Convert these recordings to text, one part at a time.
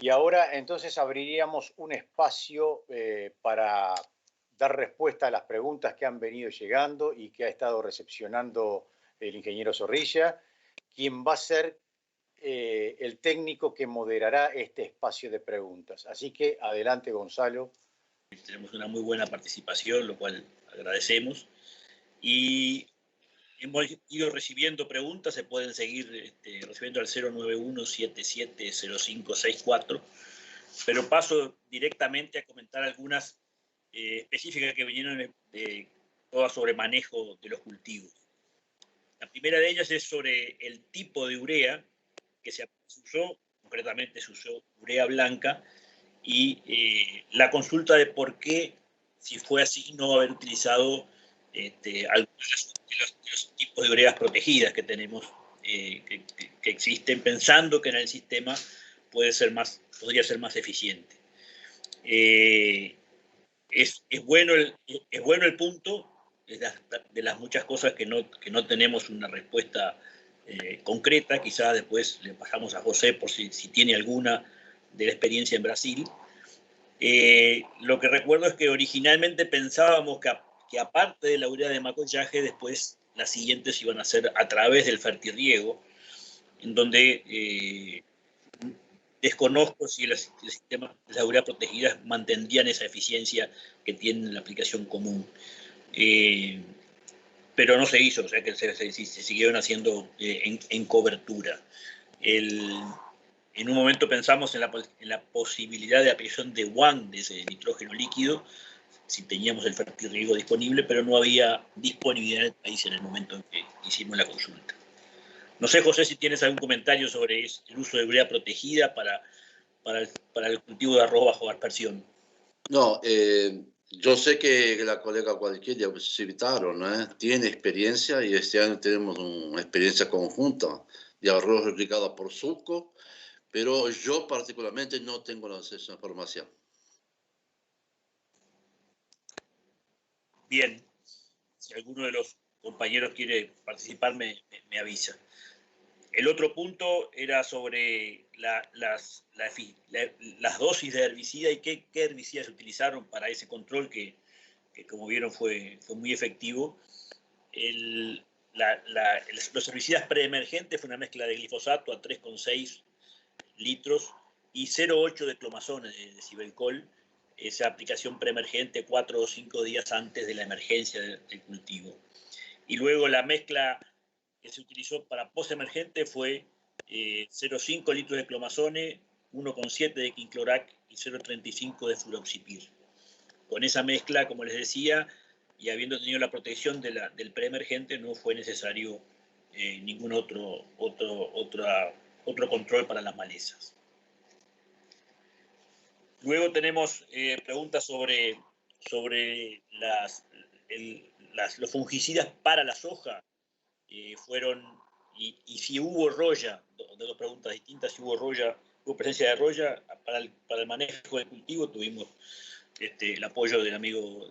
Y ahora entonces abriríamos un espacio para dar respuesta a las preguntas que han venido llegando y que ha estado recepcionando el ingeniero Zorrilla, quien va a ser el técnico que moderará este espacio de preguntas. Así que adelante, Gonzalo. Tenemos una muy buena participación, lo cual agradecemos. Y hemos ido recibiendo preguntas, se pueden seguir recibiendo al 091-770564, pero paso directamente a comentar algunas específicas que vinieron todas sobre manejo de los cultivos. La primera de ellas es sobre el tipo de urea que se usó, concretamente se usó urea blanca, y la consulta de por qué, si fue así, no haber utilizado algunos de los tipos de ureas protegidas que tenemos, que existen, pensando que en el sistema podría ser más eficiente. Es bueno el punto, de las muchas cosas que no tenemos una respuesta concreta. Quizás después le pasamos a José por si tiene alguna de la experiencia en Brasil. Lo que recuerdo es que originalmente pensábamos que aparte de la urea de macollaje, después las siguientes iban a ser a través del fertirriego, en donde desconozco si los sistemas de la urea protegida mantendrían esa eficiencia que tienen en la aplicación común. Pero no se hizo, o sea que se siguieron haciendo en cobertura. En un momento pensamos en la posibilidad de aplicación de WAN, de ese nitrógeno líquido, si teníamos el fertirriego disponible, pero no había disponibilidad en el país en el momento en que hicimos la consulta. No sé, José, si tienes algún comentario sobre el uso de urea protegida para el cultivo de arroz bajo aspersión. No, yo sé que la colega cualquiera citaron, tiene experiencia y este año tenemos una experiencia conjunta de arroz replicado por Suco, pero yo particularmente no tengo esa información. Bien, si alguno de los compañeros quiere participar, me avisa. El otro punto era sobre las dosis de herbicida y qué herbicidas se utilizaron para ese control que como vieron fue muy efectivo. Los herbicidas preemergentes fue una mezcla de glifosato a 3,6 litros y 0,8 de clomazone de Cibelcol, esa aplicación preemergente 4 o 5 días antes de la emergencia del cultivo. Y luego la mezcla que se utilizó para postemergente fue 0,5 litros de clomazone, 1,7 de quinclorac y 0,35 de fluroxipir. Con esa mezcla, como les decía, y habiendo tenido la protección del preemergente, no fue necesario ningún otro control para las malezas. Luego tenemos preguntas sobre los fungicidas para la soja. Y si hubo roya, dos preguntas distintas, si hubo presencia de roya para el manejo del cultivo. Tuvimos el apoyo del amigo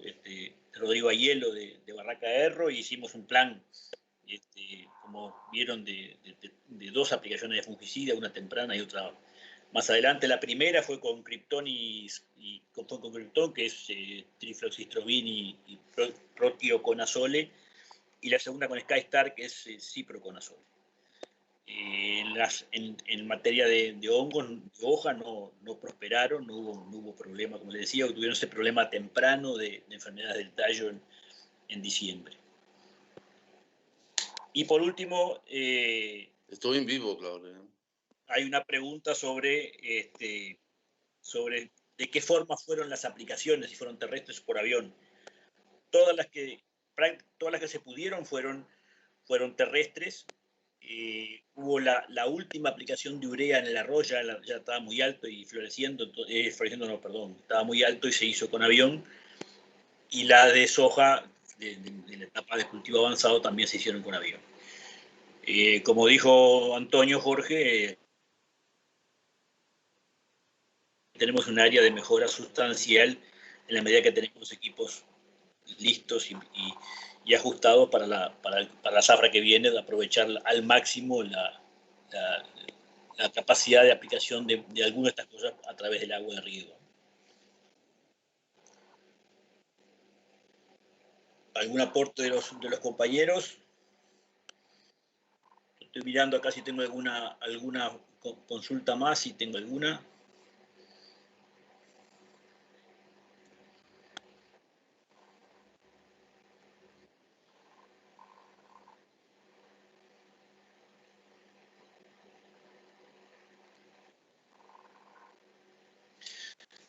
Rodrigo Ayelo de Barraca de Erro, y hicimos un plan, como vieron, de 2 aplicaciones de fungicida, una temprana y otra más adelante. La primera fue con Krypton con Krypton, que es trifloxystrobin y protioconazole, y la segunda con Skystar, que es ciproconazole. En materia de hongos de hoja no prosperaron, no hubo problema, como les decía, tuvieron ese problema temprano de enfermedades del tallo en diciembre. Y por último, estoy en vivo, Claudia. Hay una pregunta sobre de qué forma fueron las aplicaciones, si fueron terrestres o por avión. Todas las que se pudieron fueron terrestres. Hubo la última aplicación de urea en el arroz, ya estaba muy alto y estaba muy alto y se hizo con avión. Y la de soja, de la etapa de cultivo avanzado, también se hicieron con avión. Como dijo Antonio Jorge, tenemos un área de mejora sustancial en la medida que tenemos equipos listos y ajustados para la zafra que viene, de aprovechar al máximo la capacidad de aplicación de alguna de estas cosas a través del agua de riego. ¿Algún aporte de los compañeros? Estoy mirando acá si tengo alguna consulta más, si tengo alguna.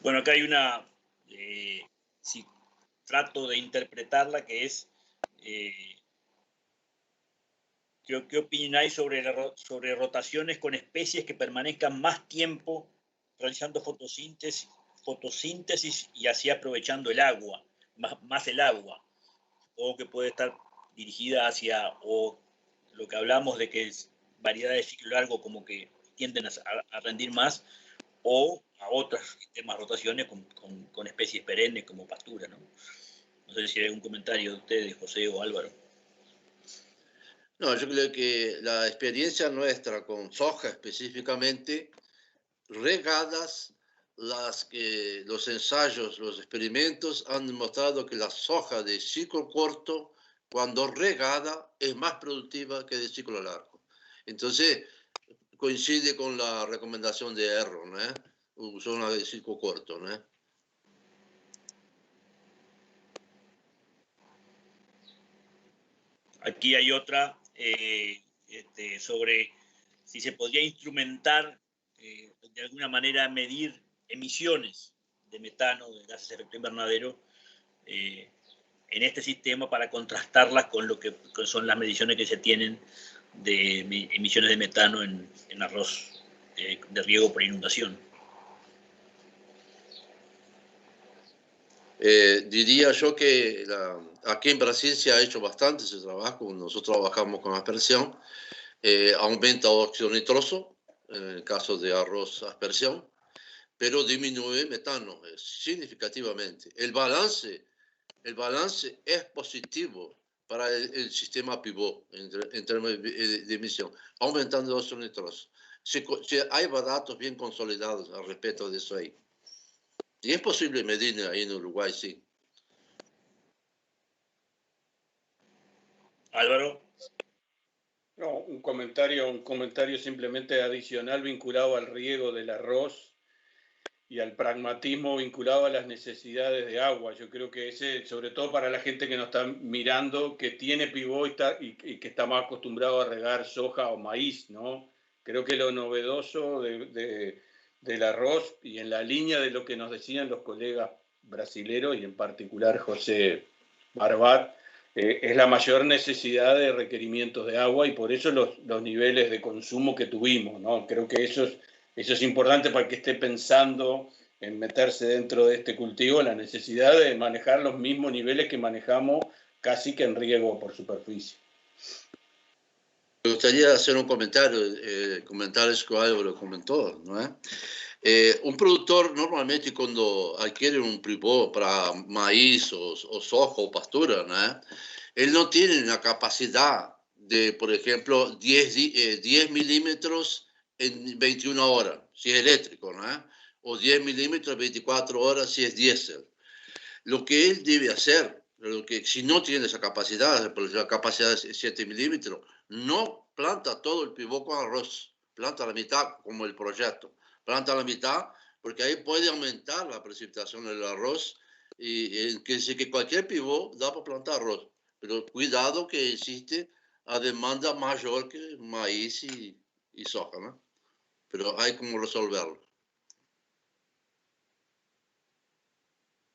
Bueno, acá hay una, si trato de interpretarla, que es, ¿qué opinión hay sobre rotaciones con especies que permanezcan más tiempo realizando fotosíntesis y así aprovechando el agua, más el agua? O que puede estar dirigida hacia, o lo que hablamos de que es variedades de ciclo largo como que tienden a rendir más, o a otros sistemas de rotaciones con especies perennes como pastura, ¿no? No sé si hay algún comentario de ustedes, José o Álvaro. No, yo creo que la experiencia nuestra con soja específicamente, regadas, los ensayos, los experimentos han demostrado que la soja de ciclo corto, cuando regada, es más productiva que de ciclo largo. Entonces, coincide con la recomendación de Erro, ¿no? Usó una de ciclo corto, ¿no? Aquí hay otra sobre si se podría instrumentar de alguna manera medir emisiones de metano, de gases de efecto invernadero, en este sistema para contrastarlas con lo que son las mediciones que se tienen de emisiones de metano en arroz de riego por inundación. Diría yo que aquí en Brasil se ha hecho bastante ese trabajo. Nosotros trabajamos con aspersión. Aumenta óxido nitroso, en el caso de arroz aspersión, pero disminuye metano significativamente. El balance es positivo para el sistema pivot en términos de emisión, aumentando el óxido nitroso. Hay datos bien consolidados al respecto de eso ahí. Y es posible medir ahí en Uruguay, sí. Álvaro. No, un comentario simplemente adicional vinculado al riego del arroz y al pragmatismo vinculado a las necesidades de agua. Yo creo que ese, sobre todo para la gente que nos está mirando, que tiene pivot y que está más acostumbrado a regar soja o maíz, ¿no? Creo que lo novedoso del arroz, y en la línea de lo que nos decían los colegas brasileros y en particular José Barbat, es la mayor necesidad de requerimientos de agua y por eso los niveles de consumo que tuvimos, ¿no? Creo que eso es importante para el que esté pensando en meterse dentro de este cultivo, la necesidad de manejar los mismos niveles que manejamos casi que en riego por superficie. Me gustaría hacer un comentario, comentarios que Álvaro comentó, ¿no? Un productor normalmente cuando adquiere un pivot para maíz o soja o pastura, ¿no? Él no tiene la capacidad de, por ejemplo, 10 milímetros en 21 horas, si es eléctrico, ¿no? O 10 milímetros en 24 horas si es diésel. Lo que él debe hacer, si no tiene esa capacidad, por la capacidad es 7 milímetros, no planta todo el pivot con arroz, planta la mitad como el proyecto, planta la mitad porque ahí puede aumentar la precipitación del arroz y que dice que cualquier pivot da para plantar arroz, pero cuidado que existe a demanda mayor que maíz y soja, ¿no? Pero hay como resolverlo.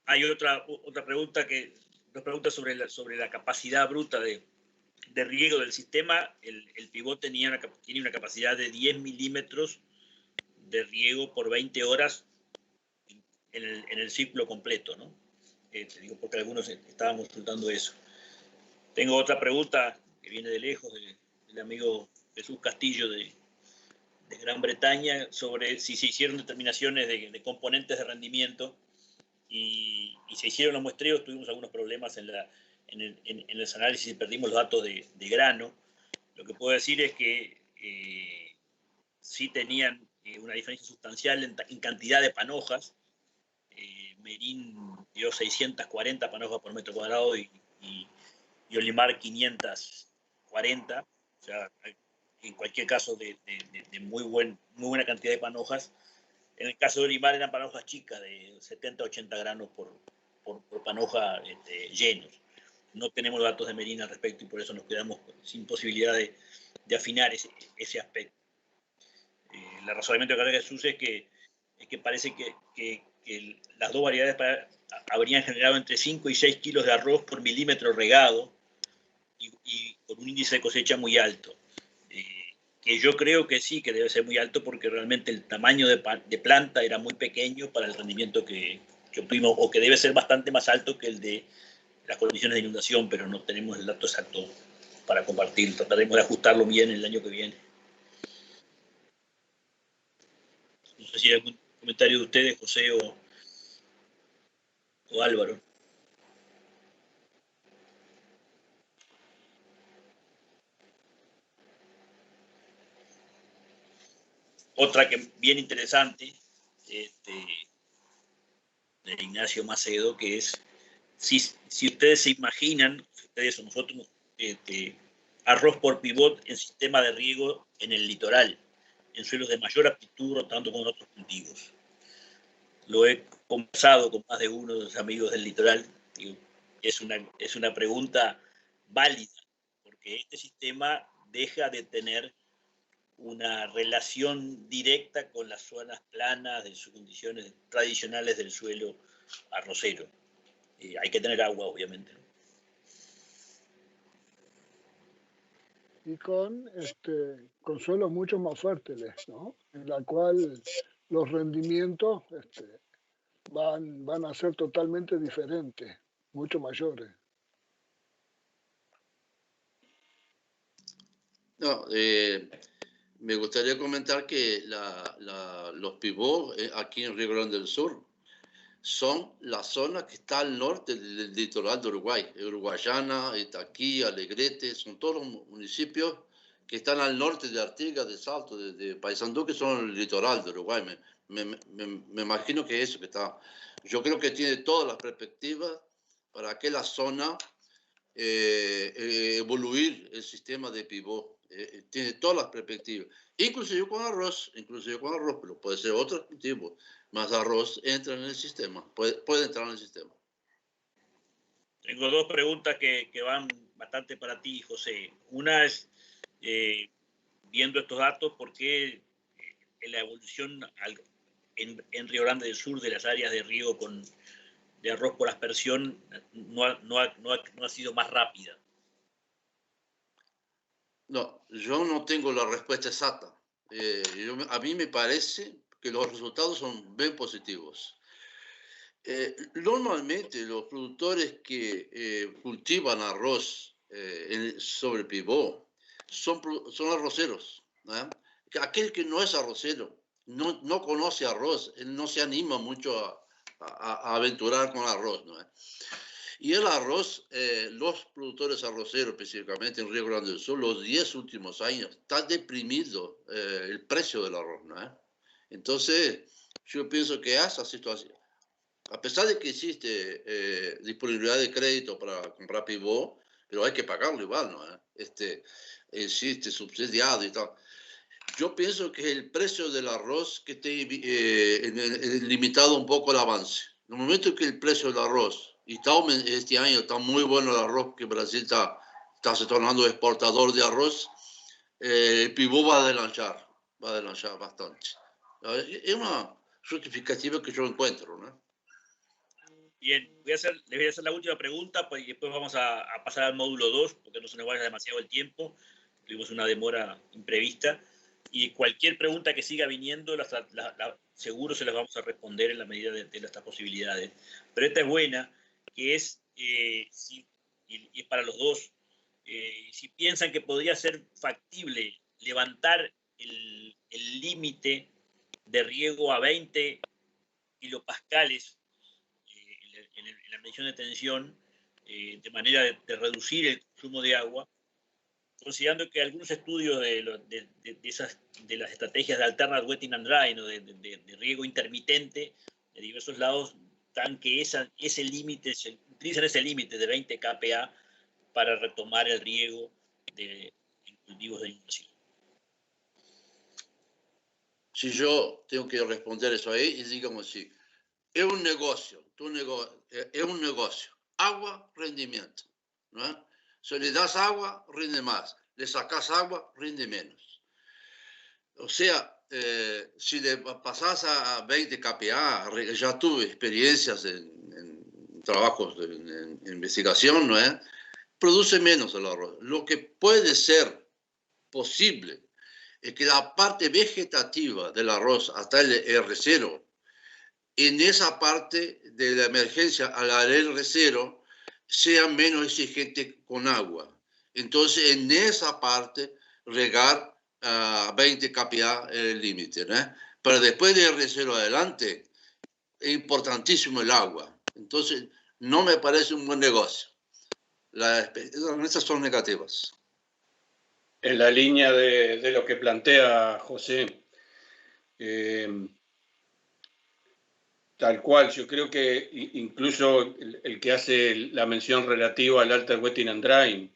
Hay otra pregunta dos preguntas sobre la capacidad bruta de riego del sistema. El pivot tiene una capacidad de 10 milímetros de riego por 20 horas en el ciclo completo, ¿no? Te digo porque algunos estaban consultando eso. Tengo otra pregunta que viene de lejos, del amigo Jesús Castillo de Gran Bretaña, sobre si se hicieron determinaciones de componentes de rendimiento y se hicieron los muestreos. Tuvimos algunos problemas en los análisis y perdimos los datos de grano. Lo que puedo decir es que sí tenían una diferencia sustancial en cantidad de panojas. Merín dio 640 panojas por metro cuadrado y Olimar 540. O sea, en cualquier caso de muy buena cantidad de panojas. En el caso de Olimar eran panojas chicas, de 70 a 80 granos por panoja llenos. No tenemos datos de Merín al respecto y por eso nos quedamos sin posibilidad de afinar ese aspecto. El razonamiento que hace Jesús es que parece que las dos variedades habrían generado entre 5 y 6 kilos de arroz por milímetro regado y con un índice de cosecha muy alto. Que yo creo que sí, que debe ser muy alto porque realmente el tamaño de planta era muy pequeño para el rendimiento que obtuvimos, o que debe ser bastante más alto que el de las condiciones de inundación, pero no tenemos el dato exacto para compartir. Trataremos de ajustarlo bien el año que viene. No sé si hay algún comentario de ustedes, José o Álvaro. Otra que bien interesante, de Ignacio Macedo, que es, si ustedes se imaginan, ustedes o nosotros, arroz por pivot en sistema de riego en el litoral, en suelos de mayor aptitud, rotando con otros cultivos. Lo he conversado con más de uno de los amigos del litoral. Es una pregunta válida, porque este sistema deja de tener una relación directa con las zonas planas de sus condiciones tradicionales del suelo arrocero. Hay que tener agua, obviamente, ¿no? Y con suelos mucho más fértiles, ¿no? En la cual los rendimientos van a ser totalmente diferentes, mucho mayores. No, me gustaría comentar que los pivot aquí en Río Grande del Sur son la zona que está al norte del litoral de Uruguay. Uruguayana, Itaquí, Alegrete, son todos los municipios que están al norte de Artigas, de Salto, de Paysandú, que son el litoral de Uruguay. Me imagino que eso que está. Yo creo que tiene todas las perspectivas para que la zona evoluir el sistema de pivot. Tiene todas las perspectivas, inclusive con arroz, pero puede ser otro tipo, más arroz entra en el sistema, puede entrar en el sistema. Tengo dos preguntas que van bastante para ti, José. Una es, viendo estos datos, ¿por qué la evolución en Río Grande del Sur de las áreas de riego de arroz por aspersión no ha sido más rápida? No, yo no tengo la respuesta exacta. A mí me parece que los resultados son bien positivos. Normalmente los productores que cultivan arroz sobre pivot son arroceros, ¿no? Aquel que no es arrocero, no conoce arroz, él no se anima mucho a aventurar con arroz, ¿no? Y el arroz, los productores arroceros, específicamente en Río Grande del Sur, los 10 últimos años, está deprimido el precio del arroz, ¿no? Entonces, yo pienso que esa situación, a pesar de que existe disponibilidad de crédito para comprar pivot, pero hay que pagarlo igual, ¿no? Existe subsidiado y tal. Yo pienso que el precio del arroz que esté limitado un poco el avance. En el momento que el precio del arroz, y este año está muy bueno el arroz, que Brasil está se tornando exportador de arroz, el pivot va a adelantar bastante. Es una justificativa que yo encuentro, ¿no? Bien, les voy a hacer la última pregunta y después vamos a pasar al módulo 2, porque no se nos vaya demasiado el tiempo. Tuvimos una demora imprevista. Y cualquier pregunta que siga viniendo, seguro se las vamos a responder en la medida de nuestras posibilidades. Pero esta es buena, que es, y es para los dos, si piensan que podría ser factible levantar el límite de riego a 20 kilopascales en la medición de tensión, de manera de reducir el consumo de agua, considerando que algunos estudios de las estrategias de alternate wetting and drying, ¿no? de riego intermitente de diversos lados, dan que ese límite, utilizan ese límite de 20 kPa para retomar el riego en cultivos de inundación. Si yo tengo que responder eso ahí, y digamos así, es un negocio, agua, rendimiento, ¿no? Si le das agua, rinde más, le sacas agua, rinde menos. O sea, si le pasas a 20 kPa, ya tuve experiencias en trabajos en investigación, ¿no? Produce menos el arroz. Lo que puede ser posible es que la parte vegetativa del arroz hasta el R0, en esa parte de la emergencia al R0, sea menos exigente con agua. Entonces, en esa parte, regar a 20 kPa el límite, ¿no? Pero después de R0 adelante, es importantísimo el agua. Entonces, no me parece un buen negocio. Estas son negativas. En la línea de lo que plantea José, tal cual, yo creo que incluso el que hace la mención relativa al Alternate Wetting and Drying,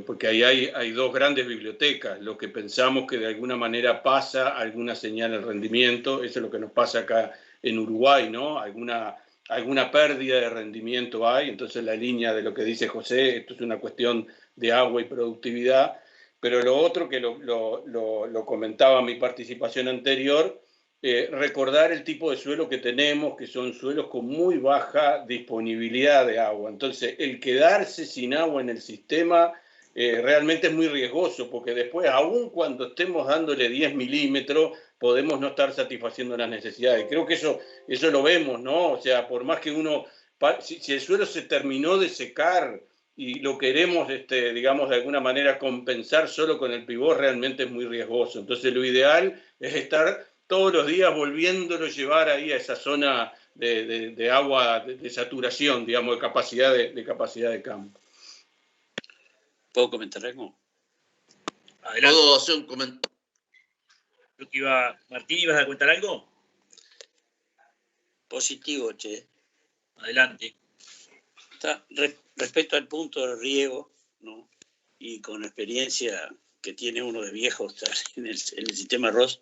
porque ahí hay dos grandes bibliotecas, lo que pensamos que de alguna manera pasa alguna señal de rendimiento, eso es lo que nos pasa acá en Uruguay, ¿no? Alguna pérdida de rendimiento hay, entonces la línea de lo que dice José, esto es una cuestión de agua y productividad, pero lo otro que lo comentaba en mi participación anterior, recordar el tipo de suelo que tenemos, que son suelos con muy baja disponibilidad de agua. Entonces, el quedarse sin agua en el sistema realmente es muy riesgoso, porque después, aun cuando estemos dándole 10 milímetros, podemos no estar satisfaciendo las necesidades. Creo que eso lo vemos, ¿no? O sea, por más que uno, si el suelo se terminó de secar y lo queremos, digamos, de alguna manera compensar solo con el pivot, realmente es muy riesgoso. Entonces, lo ideal es estar todos los días volviéndolo a llevar ahí a esa zona de agua, de saturación, digamos, de capacidad de campo. ¿Puedo comentar algo? Adelante. ¿Puedo hacer un comentario? Creo que Martín, ¿ibas a comentar algo? Positivo, che. Adelante. Respecto al punto del riego, ¿no? Y con la experiencia que tiene uno de viejo en el sistema arroz,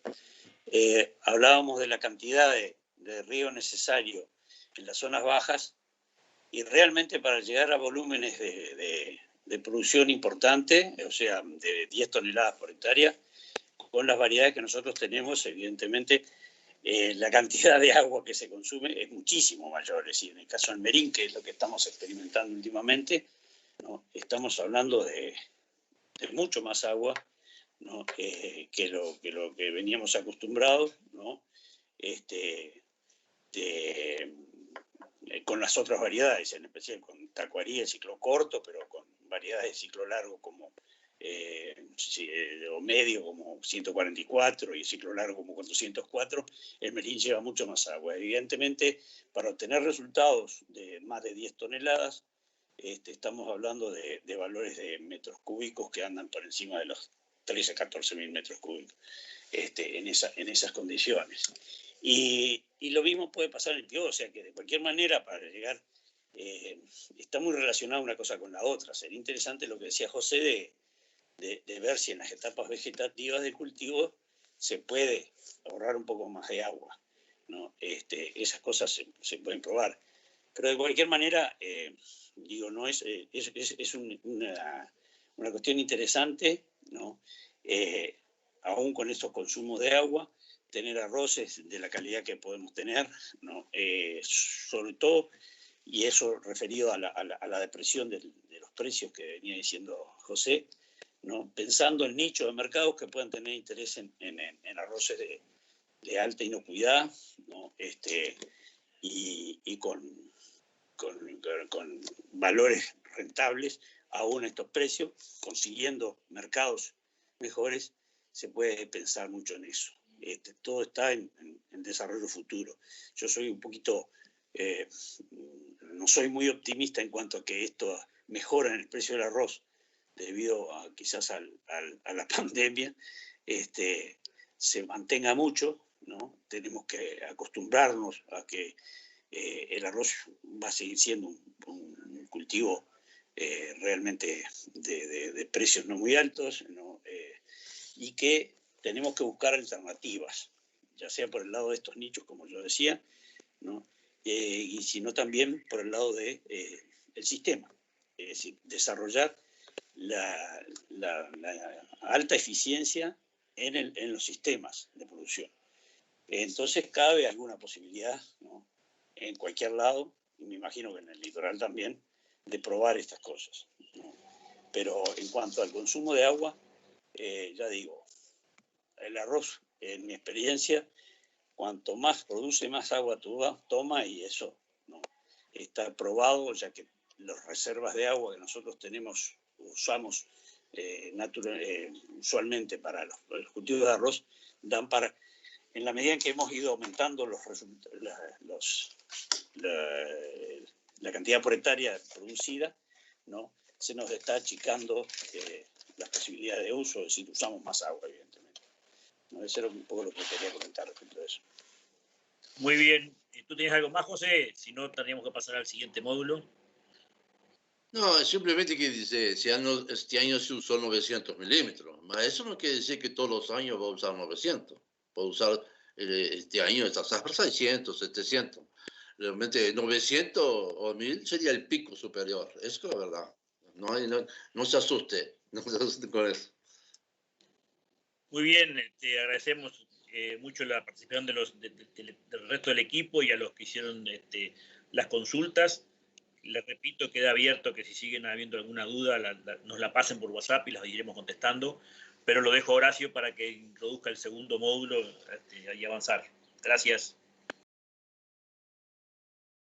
hablábamos de la cantidad de riego necesario en las zonas bajas, y realmente para llegar a volúmenes de producción importante, o sea, de 10 toneladas por hectárea, con las variedades que nosotros tenemos, evidentemente, la cantidad de agua que se consume es muchísimo mayor. Es decir, en el caso del Merín, que es lo que estamos experimentando últimamente, ¿no? Estamos hablando de mucho más agua, ¿no? que lo que veníamos acostumbrados, ¿no? Con las otras variedades, en especial con tacuarí, el ciclo corto, pero con variedades de ciclo largo como o medio como 144 y ciclo largo como 404, el Merín lleva mucho más agua. Evidentemente, para obtener resultados de más de 10 toneladas, estamos hablando de valores de metros cúbicos que andan por encima de los 13 a 14 mil metros cúbicos en esas condiciones. Y lo mismo puede pasar en el pivot, o sea que de cualquier manera para llegar, está muy relacionada una cosa con la otra. Sería interesante lo que decía José de ver si en las etapas vegetativas del cultivo se puede ahorrar un poco más de agua, ¿no? Esas cosas se pueden probar. Pero de cualquier manera, no es una cuestión interesante, ¿no? Aún con estos consumos de agua, tener arroces de la calidad que podemos tener, ¿no? Sobre todo, y eso referido a la depresión de los precios que venía diciendo José, ¿no? Pensando en nichos de mercados que puedan tener interés en arroces de alta inocuidad, ¿no? Y con valores rentables aún estos precios, consiguiendo mercados mejores, se puede pensar mucho en eso. Todo está en desarrollo futuro. Yo soy un poquito, no soy muy optimista en cuanto a que esto mejora en el precio del arroz debido quizás a la pandemia, se mantenga mucho, ¿no? Tenemos que acostumbrarnos a que el arroz va a seguir siendo un cultivo realmente de precios no muy altos, ¿no? Y que tenemos que buscar alternativas, ya sea por el lado de estos nichos, como yo decía, ¿no? Y sino también por el lado del sistema, es decir, desarrollar la alta eficiencia en los sistemas de producción. Entonces cabe alguna posibilidad, ¿no? En cualquier lado, y me imagino que en el litoral también, de probar estas cosas, ¿no? Pero en cuanto al consumo de agua, ya digo, el arroz, en mi experiencia, cuanto más produce, más agua toma, y eso, ¿no? Está probado, ya que las reservas de agua que nosotros usamos usualmente para los cultivos de arroz, dan para, en la medida en que hemos ido aumentando la cantidad por hectárea producida, ¿no? Se nos está achicando las posibilidades de uso, es decir, usamos más agua, evidentemente. ¿No? Eso era un poco lo que quería comentar respecto a eso. Muy bien. ¿Tú tienes algo más, José? Si no, tendríamos que pasar al siguiente módulo. No, simplemente que dice, este año se usó 900 milímetros. Eso no quiere decir que todos los años va a usar 900. Va a usar este año está 600, 700. Realmente 900 o 1000 sería el pico superior. Eso es la verdad. No se asuste. No se asuste con eso. Muy bien, te agradecemos mucho la participación del resto del equipo y a los que hicieron las consultas. Les repito, queda abierto que si siguen habiendo alguna duda nos la pasen por WhatsApp y las iremos contestando, pero lo dejo a Horacio para que introduzca el segundo módulo y avanzar. Gracias.